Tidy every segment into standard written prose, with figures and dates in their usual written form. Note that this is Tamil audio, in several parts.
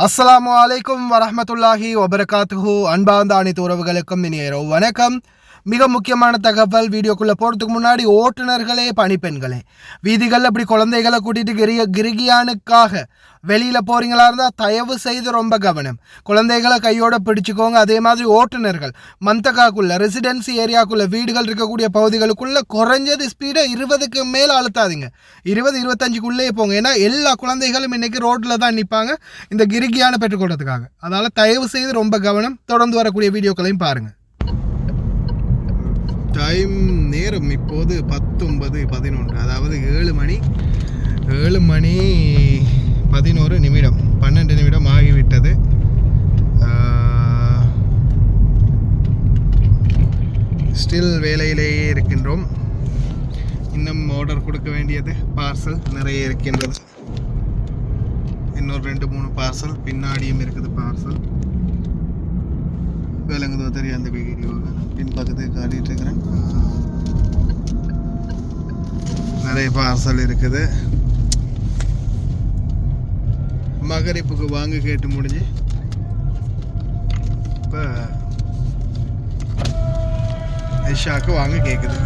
அஸ்ஸலாமு அலைக்கும் வரஹ்மத்துல்லாஹி வபரகாத்துஹு. அன்பார்ந்த அனைத்து உறவுகளுக்கும் இனிய இரவு வணக்கம். மிக முக்கியமான தகவல், வீடியோக்குள்ளே போகிறதுக்கு முன்னாடி ஓட்டுநர்களே பணிப்பெண்களே, வீதிகளில் அப்படி குழந்தைகளை கூட்டிகிட்டு கிரிகியானுக்காக வெளியில் போகிறீங்களா இருந்தால் தயவு செய்து ரொம்ப கவனம். குழந்தைகளை கையோடு பிடிச்சிக்கோங்க. அதே மாதிரி ஓட்டுநர்கள் மந்தகாக்குள்ளே ரெசிடென்சி ஏரியாக்குள்ளே வீடுகள் இருக்கக்கூடிய பகுதிகளுக்குள்ளே குறைஞ்சது ஸ்பீடை 20க்கு மேலே அழுத்தாதீங்க. 20-25க்குள்ளே போங்க. ஏன்னா எல்லா குழந்தைகளும் இன்றைக்கி ரோட்டில் தான் நிற்பாங்க இந்த கிரிகியானை பெற்றுக்கொள்றதுக்காக. அதனால் தயவு செய்து ரொம்ப கவனம். தொடர்ந்து வரக்கூடிய வீடியோக்களையும் பாருங்கள். நேரம் இப்போது 19:11, அதாவது 7 மணி 11 நிமிடம் 12 நிமிடம் ஆகிவிட்டது. ஸ்டில் வேலையிலேயே இருக்கின்றோம். இன்னும் ஆர்டர் கொடுக்க வேண்டியது பார்சல் நிறைய இருக்கின்றது. இன்னொரு 2-3 பார்சல் பின்னாடியும் இருக்குது. பார்சல் விளங்குதோ தெரியும் அந்த வீடியோவில் பின்பக்கத்துக்கு காட்டிகிட்டு இருக்கிறேன். நிறைய பார்சல் இருக்குது. மகரிப்புக்கு வாங்க கேட்டு முடிஞ்சு இப்போ ஐஷாவுக்கு வாங்க கேட்குது.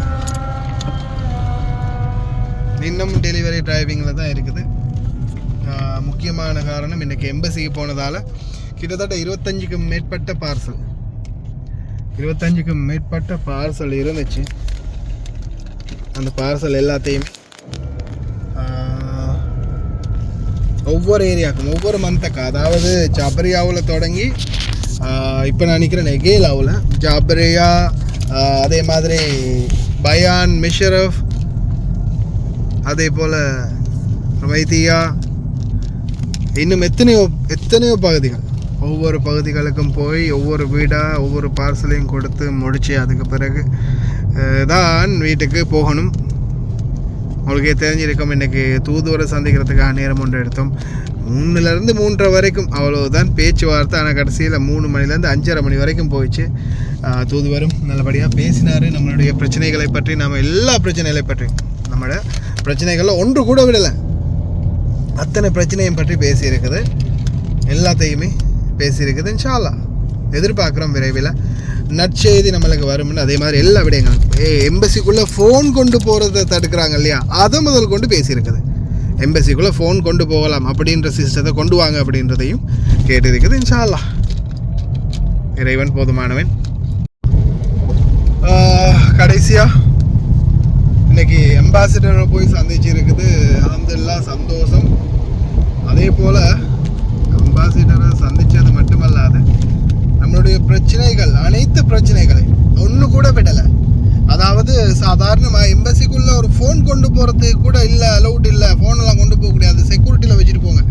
இன்னும் டெலிவரி டிரைவிங்கில் தான் இருக்குது. முக்கியமான காரணம் இன்றைக்கி எம்பசிக்கு போனதால் கிட்டத்தட்ட 25க்கும் மேற்பட்ட பார்சல் இருந்துச்சு. அந்த பார்சல் எல்லாத்தையும் ஒவ்வொரு ஏரியாவுக்கும் ஒவ்வொரு மந்தக்கா, அதாவது ஜாபரியாவில் தொடங்கி இப்போ நான் நிற்கிறேன் எகேலாவில் ஜாபரியா, அதே மாதிரி பயான், மிஷரஃப், அதே போல் வைத்தியா, இன்னும் எத்தனையோ பகுதிகள், ஒவ்வொரு பகுதிகளுக்கும் போய் ஒவ்வொரு வீடாக ஒவ்வொரு பார்சலையும் கொடுத்து முடித்து அதுக்கு பிறகு தான் வீட்டுக்கு போகணும். உங்களுக்கே தெரிஞ்சிருக்கும், இன்றைக்கி தூதுவரை சந்திக்கிறதுக்காக நேரம் ஒன்று எடுத்தோம். 3லேருந்து 3:30 வரைக்கும் அவ்வளோதான் பேச்சுவார்த்தை. ஆனால் கடைசியில் 3 மணிலேருந்து 5:30 மணி வரைக்கும் போயிடுச்சு. தூதுவரும் நல்லபடியாக பேசினார். நம்மளுடைய பிரச்சனைகளை பற்றி, நம்ம எல்லா பிரச்சனைகளை பற்றி, நம்மளோட பிரச்சனைகளில் ஒன்று கூட விடலை, அத்தனை பிரச்சனையும் பற்றி பேசியிருக்குது. எல்லாத்தையுமே பேசியிருக்குது. இன்ஷா அல்லாஹ் எதிர்பார்க்குறோம் விரைவில் நற்செய்தி நம்மளுக்கு வரும்னு. அதே மாதிரி எல்லா விடயங்களும் எம்பசிக்குள்ளே ஃபோன் கொண்டு போகிறத தடுக்கிறாங்க இல்லையா, அதை முதல் கொண்டு பேசியிருக்குது. எம்பசிக்குள்ளே ஃபோன் கொண்டு போகலாம் அப்படின்ற சிஸ்டத்தை கொண்டு வாங்க அப்படின்றதையும் கேட்டிருக்குது. இன்ஷா அல்லாஹ் இறைவன் போதுமானவன். கடைசியாக இன்றைக்கி அம்பாசிடரை போய் சந்திச்சிருக்குது. அல்ஹம்துலில்லாஹ் சந்தோஷம். அதே போல் அம்பாசிடரை சந்தித்தது மட்டுமல்லாது நம்மளுடைய பிரச்சனைகள், அனைத்து பிரச்சனைகளை ஒன்று கூட விடலை. அதாவது சாதாரணமாக எம்பசிக்குள்ளே ஒரு ஃபோன் கொண்டு போகிறதுக்கு கூட இல்லை, அலௌட் இல்லை, ஃபோனெல்லாம் கொண்டு போகக்கூடிய அந்த செக்யூரிட்டியில் வச்சுட்டு போங்க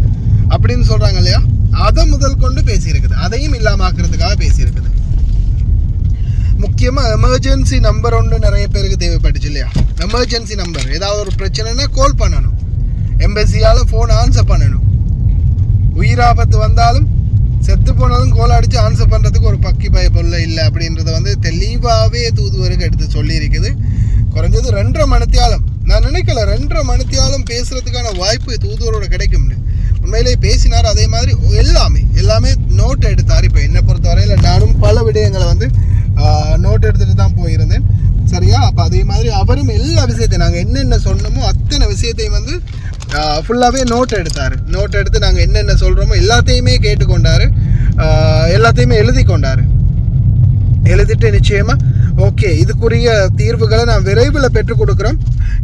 அப்படின்னு சொல்கிறாங்க இல்லையா, அதை முதல் கொண்டு பேசியிருக்குது. அதையும் இல்லாமாக்குறதுக்காக பேசியிருக்குது. முக்கியமாக எமர்ஜென்சி நம்பர் ஒன்று நிறைய பேருக்கு தேவைப்பட்டுச்சு இல்லையா. எமர்ஜென்சி நம்பர், ஏதாவது ஒரு பிரச்சனைனா கால் பண்ணணும், எம்பசியால் ஃபோன் ஆன்சர் பண்ணணும். உயிராபத்து வந்தாலும் செத்து போனாலும் கோல் அடித்து ஆன்சர் பண்ணுறதுக்கு ஒரு பக்கி பய பொருள் இல்லை அப்படின்றத தெளிவாகவே தூதுவருக்கு எடுத்து சொல்லியிருக்குது. குறைஞ்சது 2.5 மணித்தியாலம், நான் நினைக்கல 2.5 மணித்தியாலம் பேசுகிறதுக்கான வாய்ப்பு தூதுவரோட கிடைக்கும்னு. உண்மையிலேயே பேசினார். அதே மாதிரி எல்லாமே நோட் எடுத்தார். இப்போ என்னை பொறுத்தவரையில் நானும் பல விடயங்களை நோட் எடுத்துகிட்டு தான் போயிருந்தேன். சரியா? அப்போ அதே மாதிரி அவரும் எல்லா விஷயத்தையும் நாங்கள் என்னென்ன சொன்னோமோ அத்தனை விஷயத்தையும் ஃபுல்லாகவே நோட் எடுத்தார். நோட் எடுத்து நாங்கள் என்னென்ன சொல்கிறோமோ எல்லாத்தையுமே கேட்டுக்கொண்டார். எல்லாத்தையுமே எழுதி கொண்டார். எழுதிட்டு நிச்சயமாக ஓகே, இதுக்குரிய தீர்வுகளை நான் விரைவில் பெற்றுக் கொடுக்குறோம்.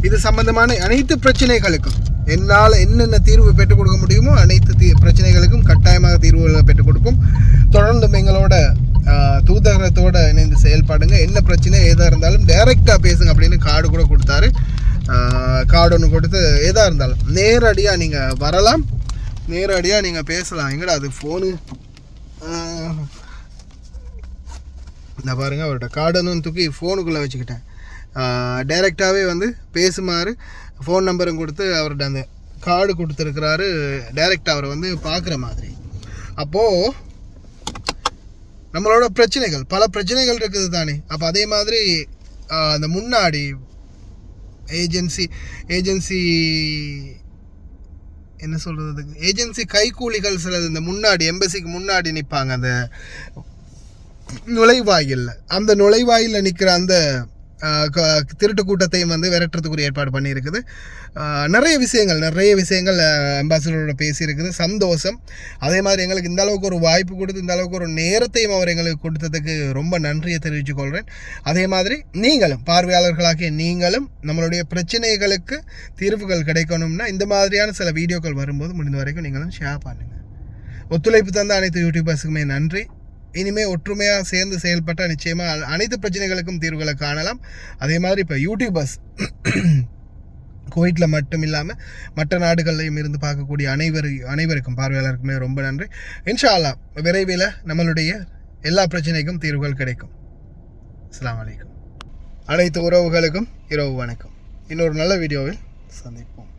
இது சம்பந்தமான அனைத்து பிரச்சனைகளுக்கும் என்னால் என்னென்ன தீர்வு பெற்றுக் கொடுக்க முடியுமோ அனைத்து பிரச்சனைகளுக்கும் கட்டாயமாக தீர்வுகளை பெற்றுக் கொடுக்கும். தொடர்ந்து எங்களோட தூதரகத்தோடு இணைந்து செயல்பாடுங்க. என்ன பிரச்சனை எதாக இருந்தாலும் டைரெக்டாக பேசுங்க அப்படின்னு கார்டு கூட கொடுத்தாரு. கார்டு ஒன்று கொடுத்து எதாக இருந்தாலும் நேரடியாக நீங்கள் வரலாம், நேரடியாக நீங்கள் பேசலாம். எங்கடா அது ஃபோனு, நான் பாருங்கள் அவர்கிட்ட கார்டு தூக்கி ஃபோனுக்குள்ளே வச்சுக்கிட்டேன். டைரெக்டாகவே பேசுமாறு ஃபோன் நம்பரும் கொடுத்து அவர்கிட்ட அந்த கார்டு கொடுத்துருக்கிறாரு. டைரெக்டாக அவரை பார்க்குற மாதிரி. அப்போது நம்மளோட பிரச்சனைகள், பல பிரச்சனைகள் இருக்குது தானே. அப்போ அதே மாதிரி அந்த முன்னாடி ஏஜென்சி என்ன சொல்கிறதுக்கு ஏஜென்சி கைக்கூலிகள் சிலது இந்த முன்னாடி எம்பசிக்கு முன்னாடி நிற்பாங்க அந்த நுழைவாயில், அந்த நுழைவாயிலில் நிற்கிற அந்த திருட்டு கூட்டத்தையும் வந்து விரட்டுறதுக்குரிய ஏற்பாடு பண்ணியிருக்குது. நிறைய விஷயங்கள் அம்பாசிடரோட பேசியிருக்குது. சந்தோஷம். அதே மாதிரி எங்களுக்கு இந்த அளவுக்கு ஒரு வாய்ப்பு கொடுத்து இந்த அளவுக்கு ஒரு நேரத்தையும் அவர் எங்களுக்கு கொடுத்ததுக்கு ரொம்ப நன்றியை தெரிவித்துக்கொள்கிறேன். அதே மாதிரி நீங்களும் பார்வையாளர்களாகிய நீங்களும் நம்மளுடைய பிரச்சனைகளுக்கு தீர்வுகள் கிடைக்கணும்னா இந்த மாதிரியான சில வீடியோக்கள் வரும்போது முடிந்த வரைக்கும் நீங்களும் ஷேர் பண்ணுங்கள். ஒத்துழைப்பு தந்த அனைத்து யூடியூபர்ஸுக்குமே நன்றி. இனிமேல் ஒற்றுமையாக சேர்ந்து செயல்பட்டால் நிச்சயமாக அனைத்து பிரச்சனைகளுக்கும் தீர்வுகளை காணலாம். அதே மாதிரி இப்போ யூடியூபர்ஸ் குவைட்டில் மட்டும் இல்லாமல் மற்ற நாடுகள்லையும் இருந்து பார்க்கக்கூடிய அனைவருக்கும் பார்வையாளருக்குமே ரொம்ப நன்றி. இன்ஷா அல்லாஹ் விரைவில் நம்மளுடைய எல்லா பிரச்சனைக்கும் தீர்வுகள் கிடைக்கும். அஸ்ஸலாமு அலைக்கும். அனைத்து உறவுகளுக்கும் இரவு வணக்கம். இன்னொரு நல்ல வீடியோவில் சந்திப்போம்.